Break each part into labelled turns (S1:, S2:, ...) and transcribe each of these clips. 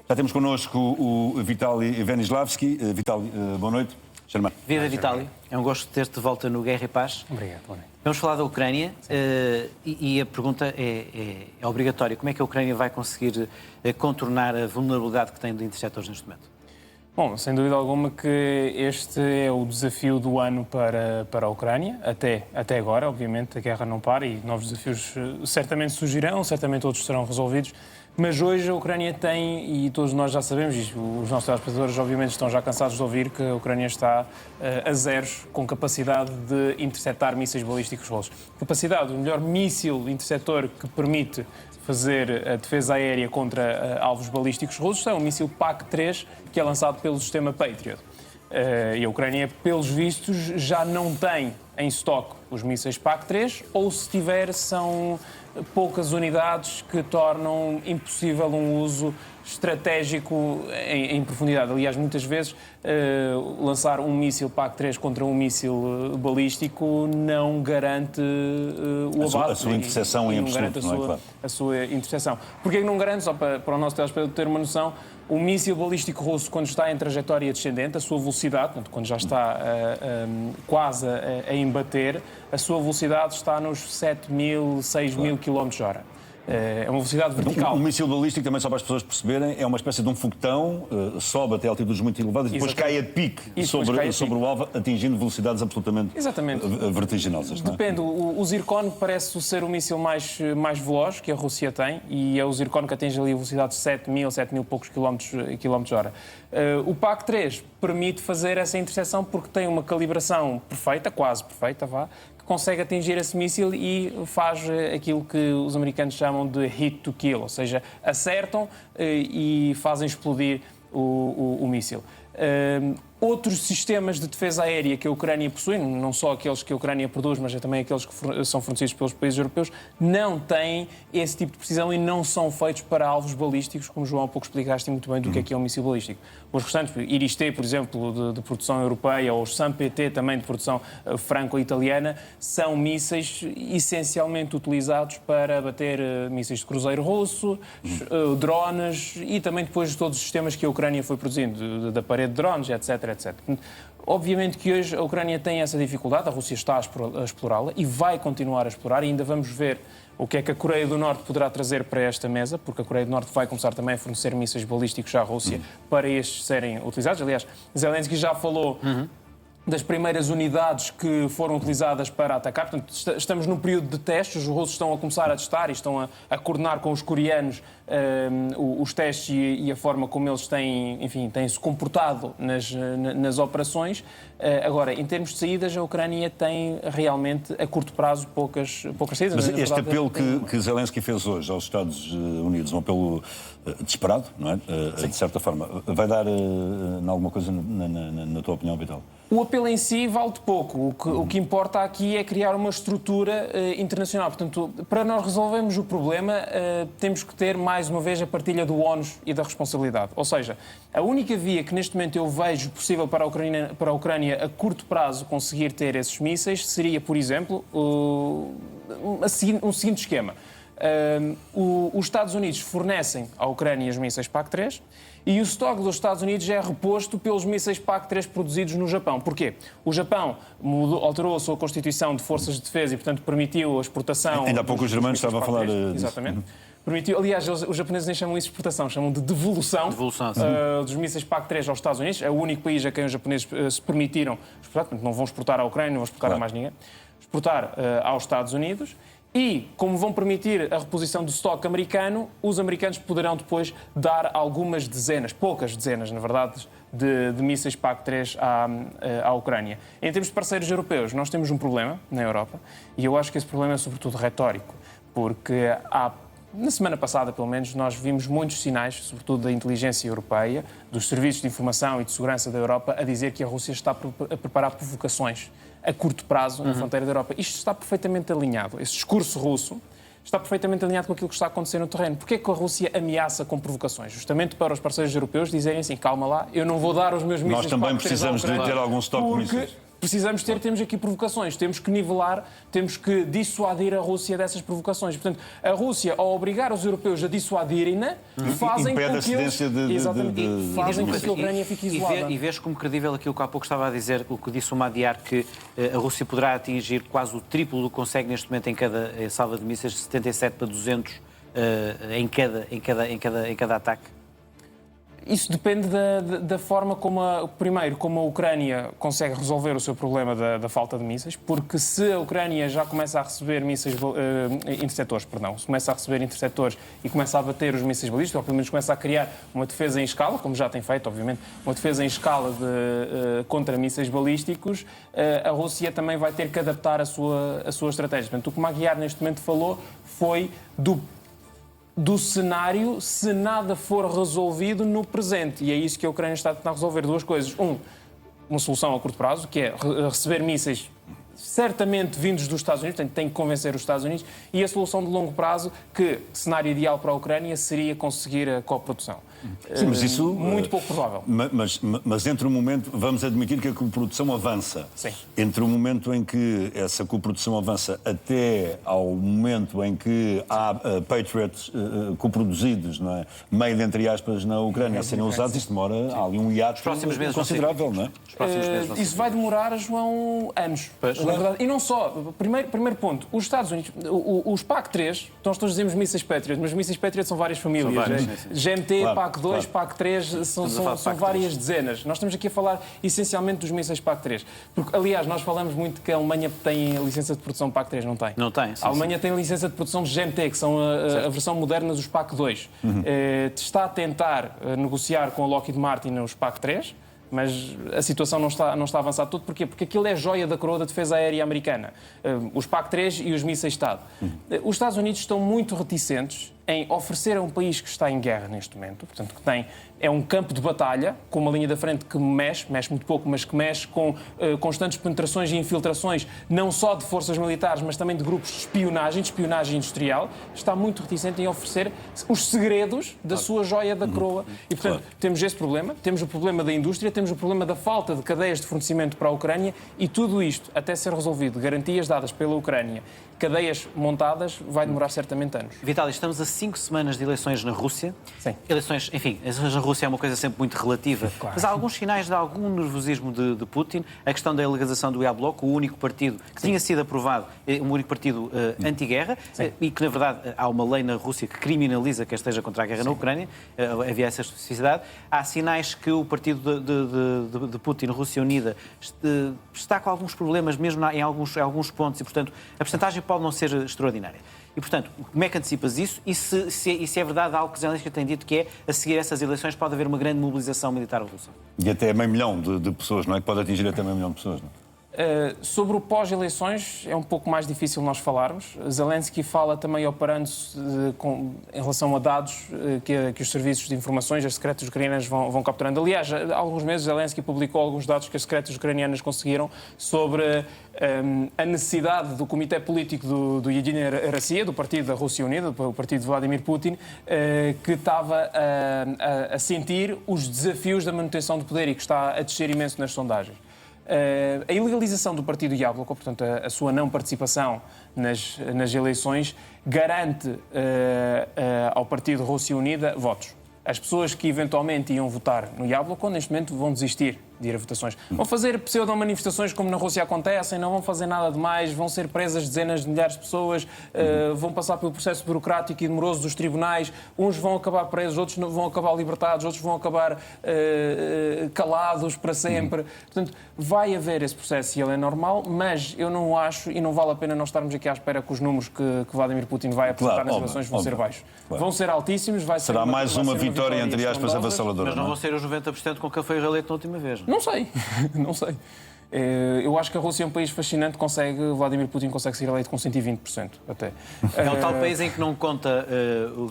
S1: Já temos connosco o Vitaly Venislavski. Vitaly, boa noite. Germano.
S2: Viva Vitaly, é um gosto de ter-te de volta no Guerra e Paz.
S3: Obrigado, boa noite.
S2: Vamos falar da Ucrânia e a pergunta é obrigatória. Como é que a Ucrânia vai conseguir contornar a vulnerabilidade que tem de interceptores neste momento?
S3: Bom, sem dúvida alguma que este é o desafio do ano para a Ucrânia, até agora, obviamente, a guerra não para e novos desafios certamente surgirão, certamente outros serão resolvidos, mas hoje a Ucrânia tem, e todos nós já sabemos, e os nossos telespectadores obviamente estão já cansados de ouvir, que a Ucrânia está a zeros com capacidade de interceptar mísseis balísticos russos. Capacidade, o melhor míssil interceptor que permite fazer a defesa aérea contra alvos balísticos russos é o míssil PAC-3, que é lançado pelo sistema Patriot. E a Ucrânia, pelos vistos, já não tem em estoque os mísseis PAC-3, ou se tiver, são poucas unidades que tornam impossível um uso estratégico em profundidade. Aliás, muitas vezes lançar um míssil PAC-3 contra um míssil balístico não garante o abate.
S1: A sua interseção em absoluto, não é claro?
S3: A sua interseção. Porquê que não garante? Só para o nosso telespectador ter uma noção, o míssil balístico russo, quando está em trajetória descendente, a sua velocidade, portanto, quando já está quase a embater, a sua velocidade está nos 7.000, 6.000 km/h. É uma velocidade vertical.
S1: Um míssil balístico, também só para as pessoas perceberem, é uma espécie de um foguetão, sobe até altitudes muito elevadas e depois cai a pique sobre o alvo, atingindo velocidades absolutamente vertiginosas.
S3: Depende. O Zircon parece ser o míssil mais veloz que a Rússia tem, e é o Zircon que atinge ali a velocidade de 7.000 poucos km/h. O PAC-3 permite fazer essa interseção porque tem uma calibração perfeita, quase perfeita, consegue atingir esse míssil e faz aquilo que os americanos chamam de hit to kill, ou seja, acertam e fazem explodir o míssil. Outros sistemas de defesa aérea que a Ucrânia possui, não só aqueles que a Ucrânia produz, mas também aqueles que são fornecidos pelos países europeus, não têm esse tipo de precisão e não são feitos para alvos balísticos, como João há pouco explicaste muito bem do que é um míssil balístico. Os restantes, Iris-T, por exemplo, de produção europeia, ou os SAM-PT, também de produção franco-italiana, são mísseis essencialmente utilizados para abater mísseis de cruzeiro russo, drones e também depois de todos os sistemas que a Ucrânia foi produzindo, da parede de drones, etc. Obviamente que hoje a Ucrânia tem essa dificuldade, a Rússia está a explorá-la e vai continuar a explorar, e ainda vamos ver o que é que a Coreia do Norte poderá trazer para esta mesa, porque a Coreia do Norte vai começar também a fornecer mísseis balísticos à Rússia para estes serem utilizados. Aliás, Zelensky já falou das primeiras unidades que foram utilizadas para atacar. Portanto, estamos num período de testes, os russos estão a começar a testar e estão a coordenar com os coreanos os testes e a forma como eles têm-se comportado nas operações. Agora, em termos de saídas, a Ucrânia tem realmente, a curto prazo, poucas saídas.
S1: Mas este apelo que Zelensky fez hoje aos Estados Unidos, um apelo desesperado, não é? De certa forma, vai dar alguma coisa na tua opinião, Vital?
S3: O apelo em si vale de pouco. O que importa aqui é criar uma estrutura internacional. Portanto, para nós resolvermos o problema, temos que ter, mais uma vez, a partilha do ónus e da responsabilidade. Ou seja, a única via que neste momento eu vejo possível para a Ucrânia a curto prazo conseguir ter esses mísseis seria, por exemplo, um seguinte esquema. Os Estados Unidos fornecem à Ucrânia os mísseis PAC-3 e o estoque dos Estados Unidos é reposto pelos mísseis PAC-3 produzidos no Japão. Porquê? O Japão alterou a sua Constituição de Forças de Defesa e, portanto, permitiu a exportação...
S1: Ainda há pouco os germanos estavam a falar disso.
S3: Exatamente. Permitiu, aliás, os japoneses nem chamam isso de exportação, chamam de devolução dos mísseis PAC-3 aos Estados Unidos. É o único país a quem os japoneses se permitiram exportar, portanto, não vão exportar à Ucrânia, não vão exportar a mais ninguém, exportar aos Estados Unidos. E, como vão permitir a reposição do estoque americano, os americanos poderão depois dar algumas dezenas, poucas dezenas, na verdade, de mísseis PAC-3 à Ucrânia. Em termos de parceiros europeus, nós temos um problema na Europa, e eu acho que esse problema é sobretudo retórico, porque na semana passada, pelo menos, nós vimos muitos sinais, sobretudo da inteligência europeia, dos serviços de informação e de segurança da Europa, a dizer que a Rússia está a preparar provocações a curto prazo na fronteira da Europa. Isto está perfeitamente alinhado. Esse discurso russo está perfeitamente alinhado com aquilo que está a acontecer no terreno. Porquê é que a Rússia ameaça com provocações? Justamente para os parceiros europeus dizerem assim, calma lá, eu não vou dar os meus mísseis...
S1: Nós também precisamos de ter algum estoque de mísseis.
S3: precisamos temos aqui provocações, temos que nivelar, temos que dissuadir a Rússia dessas provocações. Portanto, a Rússia, ao obrigar os europeus a dissuadirem-na, fazem com que a Ucrânia fique isolada.
S2: E vês como credível aquilo que há pouco estava a dizer, o que disse o Madiar, que a Rússia poderá atingir quase o triplo do que consegue neste momento em cada salva de mísseis, de 77 para 200 em cada ataque?
S3: Isso depende da forma como como a Ucrânia consegue resolver o seu problema da falta de mísseis, porque se a Ucrânia já começa a receber interceptores, se começa a receber interceptores e começa a bater os mísseis balísticos, ou pelo menos começa a criar uma defesa em escala, como já tem feito, obviamente, uma defesa em escala contra mísseis balísticos, a Rússia também vai ter que adaptar a sua estratégia. Portanto, o que o Magyar neste momento falou foi do cenário se nada for resolvido no presente. E é isso que a Ucrânia está a tentar resolver. Duas coisas. Uma solução a curto prazo, que é receber mísseis certamente vindos dos Estados Unidos, portanto tem que convencer os Estados Unidos, e a solução de longo prazo, que cenário ideal para a Ucrânia seria conseguir a coprodução.
S1: Sim, mas isso...
S3: Muito pouco provável.
S1: Mas entre o momento... Vamos admitir que a coprodução avança.
S3: Sim.
S1: Entre o momento em que essa coprodução avança até ao momento em que há Patriots coproduzidos, não é? Made, entre aspas, na Ucrânia a serem usados, isso demora... Há ali um hiato considerável, não é?
S3: Isso vai demorar, João, anos. Na verdade. E não só. Primeiro ponto. Os Estados Unidos... Os PAC-3, nós todos dizemos mísseis Patriot, mas mísseis Patriot são várias famílias. GMT, claro. PAC-2, claro. PAC-3, são várias dezenas. Nós estamos aqui a falar essencialmente dos mísseis PAC-3. Porque, aliás, nós falamos muito que a Alemanha tem licença de produção PAC-3, não tem?
S2: Não tem. Sim,
S3: a Alemanha tem licença de produção de GMT, que são a versão moderna dos PAC-2. Está a tentar negociar com a Lockheed Martin os PAC-3, mas a situação não está a avançar todo. Porquê? Porque aquilo é joia da coroa da defesa aérea americana. Os PAC-3 e os mísseis Estado. Os Estados Unidos estão muito reticentes em oferecer a um país que está em guerra neste momento, portanto, é um campo de batalha, com uma linha da frente que mexe muito pouco, mas que mexe com constantes penetrações e infiltrações, não só de forças militares, mas também de grupos de espionagem industrial, está muito reticente em oferecer os segredos da sua joia da coroa. E, portanto, temos esse problema, temos o problema da indústria, temos o problema da falta de cadeias de fornecimento para a Ucrânia, e tudo isto, até ser resolvido, garantias dadas pela Ucrânia, cadeias montadas, vai demorar certamente anos.
S2: Vital, estamos a 5 semanas de eleições na Rússia.
S3: Sim.
S2: Eleições na Rússia é uma coisa sempre muito relativa, claro. Mas há alguns sinais de algum nervosismo de Putin. A questão da legalização do Yablok, o único partido que tinha sido aprovado, um único partido anti-guerra, e que, na verdade, há uma lei na Rússia que criminaliza quem esteja contra a guerra na Ucrânia. Havia essa especificidade. Há sinais que o partido de Putin, Rússia Unida, está com alguns problemas, mesmo em alguns pontos, e, portanto, a percentagem pode não ser extraordinária. E, portanto, como é que antecipas isso? E se é verdade algo que Zelensky tem dito, que é, a seguir essas eleições, pode haver uma grande mobilização militar russa?
S1: E até meio milhão de pessoas, não é? Que pode atingir até meio milhão de pessoas, não é?
S3: Sobre o pós-eleições é um pouco mais difícil nós falarmos. Zelensky fala também operando-se em relação a dados que os serviços de informações, as secretas ucranianas vão capturando. Aliás, há alguns meses Zelensky publicou alguns dados que as secretas ucranianas conseguiram sobre a necessidade do comitê político do Yedinaya Rossiya, do partido da Rússia Unida, do partido de Vladimir Putin, que estava a sentir os desafios da manutenção do poder e que está a descer imenso nas sondagens. A ilegalização do partido Yabloko, portanto, a sua não participação nas eleições, garante ao partido Rússia Unida votos. As pessoas que eventualmente iam votar no Yabloko, neste momento, vão desistir de ir a votações. Vão fazer pseudo-manifestações como na Rússia acontecem, não vão fazer nada de mais, vão ser presas dezenas de milhares de pessoas, vão passar pelo processo burocrático e demoroso dos tribunais, uns vão acabar presos, outros vão acabar libertados, outros vão acabar calados para sempre. Portanto, vai haver esse processo e ele é normal, mas eu não acho, e não vale a pena nós estarmos aqui à espera que os números que Vladimir Putin vai apresentar nas eleições vão ser baixos. Claro. Vão ser altíssimos,
S1: será mais uma vitória, entre aspas, avassaladora.
S2: Mas não vão ser os 90% com que foi reeleito na última vez.
S3: Não sei, não sei. Eu acho que a Rússia é um país fascinante, Vladimir Putin consegue ser eleito com 120% até.
S2: É o tal país em que não conta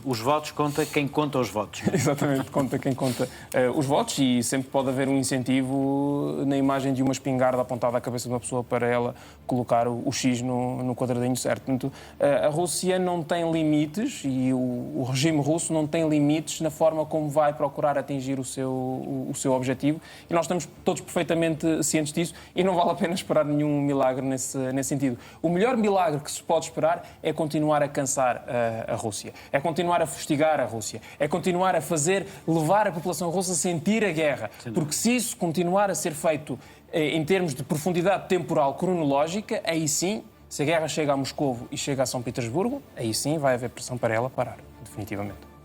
S2: os votos, conta quem conta os votos.
S3: Exatamente, conta quem conta os votos, e sempre pode haver um incentivo na imagem de uma espingarda apontada à cabeça de uma pessoa para ela colocar o X no quadradinho certo. Portanto, a Rússia não tem limites, e o regime russo não tem limites na forma como vai procurar atingir o seu objetivo, e nós estamos todos perfeitamente cientes disso. e não vale a pena esperar nenhum milagre nesse sentido. O melhor milagre que se pode esperar é continuar a cansar a Rússia, é continuar a fustigar a Rússia, é continuar a levar a população russa a sentir a guerra, porque se isso continuar a ser feito em termos de profundidade temporal cronológica, aí sim, se a guerra chega a Moscovo e chega a São Petersburgo, aí sim vai haver pressão para ela parar, definitivamente.